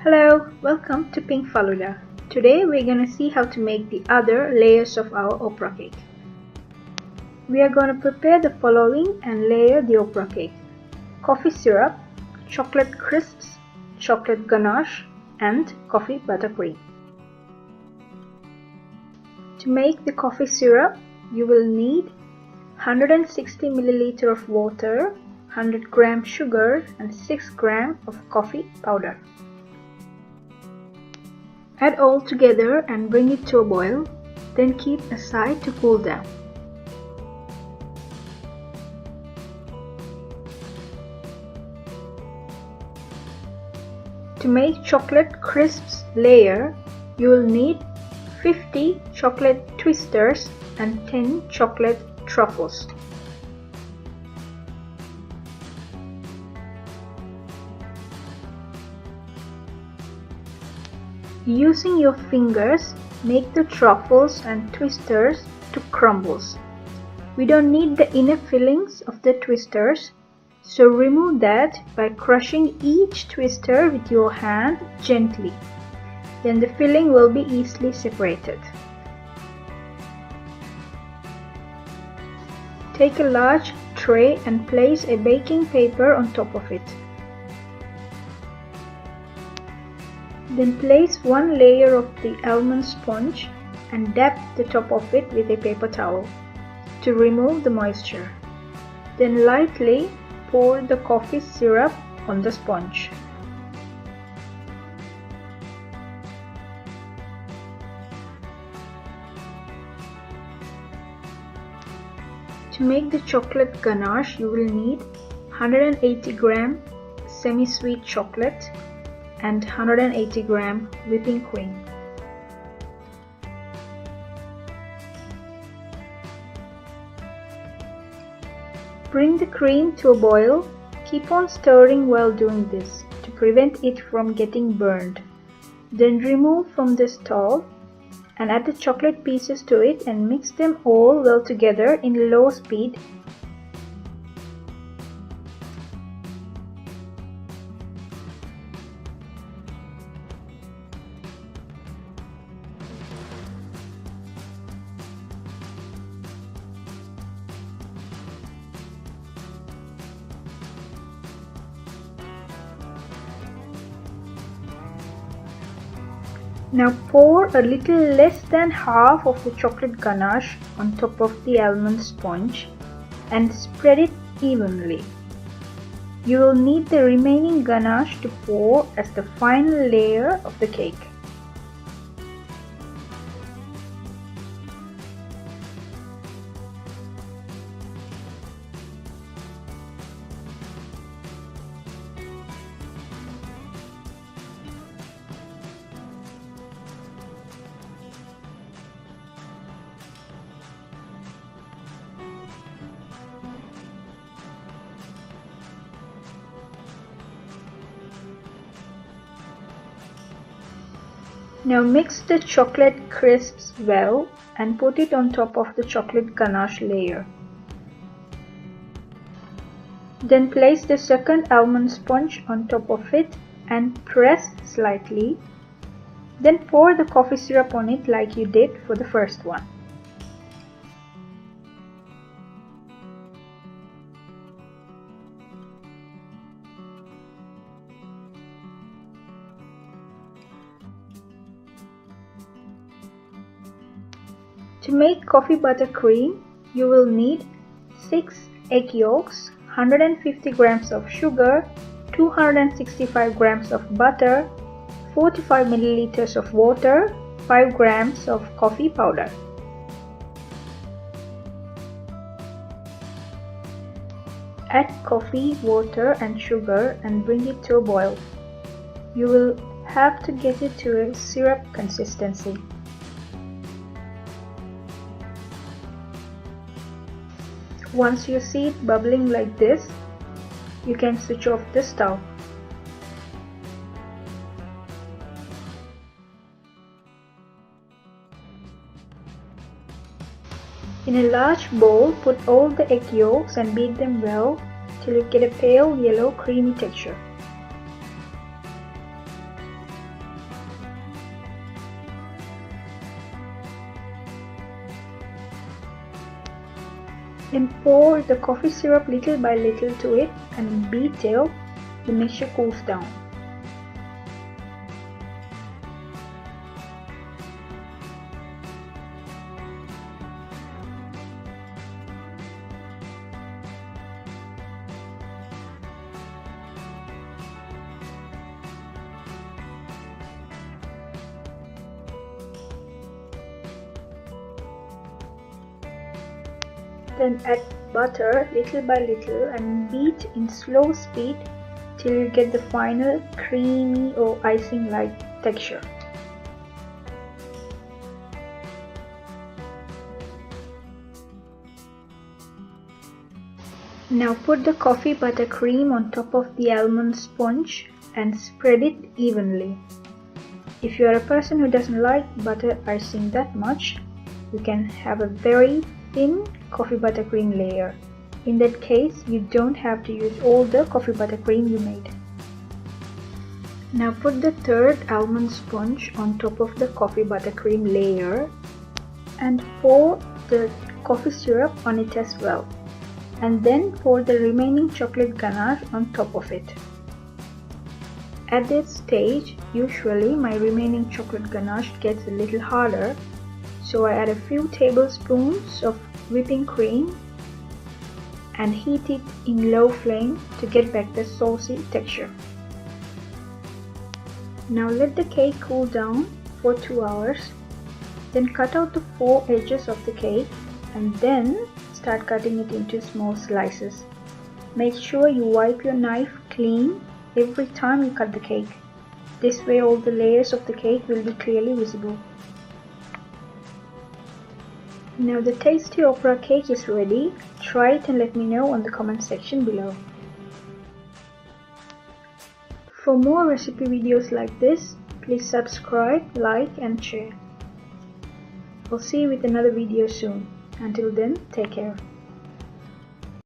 Hello, welcome to Pink Faluda. Today we're going to see how to make the other layers of our opera cake. We are going to prepare the following and layer the opera cake: coffee syrup, chocolate crisps, chocolate ganache, and coffee buttercream. To make the coffee syrup, you will need 160 ml of water, 100 g sugar, and 6 g of coffee powder. Add all together and bring it to a boil, then keep aside to cool down. To make chocolate crisps layer, you will need 50 chocolate twisters and 10 chocolate truffles. Using your fingers, make the truffles and twisters to crumbles. We don't need the inner fillings of the twisters, so remove that by crushing each twister with your hand gently. Then the filling will be easily separated. Take a large tray and place a baking paper on top of it. Then place one layer of the almond sponge and dab the top of it with a paper towel to remove the moisture. Then lightly pour the coffee syrup on the sponge. To make the chocolate ganache, you will need 180 g semi-sweet chocolate and 180 g whipping cream. Bring the cream to a boil. Keep on stirring while doing this to prevent it from getting burned. Then remove from the stove and add the chocolate pieces to it and mix them all well together in low speed. Now pour a little less than half of the chocolate ganache on top of the almond sponge and spread it evenly. You will need the remaining ganache to pour as the final layer of the cake. Now mix the chocolate crisps well and put it on top of the chocolate ganache layer. Then place the second almond sponge on top of it and press slightly. Then pour the coffee syrup on it like you did for the first one. To make coffee buttercream, you will need 6 egg yolks, 150 g of sugar, 265 g of butter, 45 ml of water, 5 g of coffee powder. Add coffee, water and sugar and bring it to a boil. You will have to get it to a syrup consistency. Once you see it bubbling like this, you can switch off the stove. In a large bowl, put all the egg yolks and beat them well till you get a pale yellow creamy texture. Then pour the coffee syrup little by little to it and beat till the mixture cools down. Then add butter little by little and beat in slow speed till you get the final creamy or icing-like texture. Now put the coffee buttercream on top of the almond sponge and spread it evenly. If you are a person who doesn't like butter icing that much, you can have a very thin coffee buttercream layer. In that case, you don't have to use all the coffee buttercream you made. Now put the third almond sponge on top of the coffee buttercream layer and pour the coffee syrup on it as well. And then pour the remaining chocolate ganache on top of it. At this stage, usually my remaining chocolate ganache gets a little harder, so I add a few tablespoons of whipping cream and heat it in low flame to get back the saucy texture. Now let the cake cool down for 2 hours, then cut out the 4 edges of the cake and then start cutting it into small slices. Make sure you wipe your knife clean every time you cut the cake. This way all the layers of the cake will be clearly visible. Now the tasty opera cake is ready. Try it and let me know on the comment section below. For more recipe videos like this, please subscribe, like and share. I'll see you with another video soon. Until then, take care.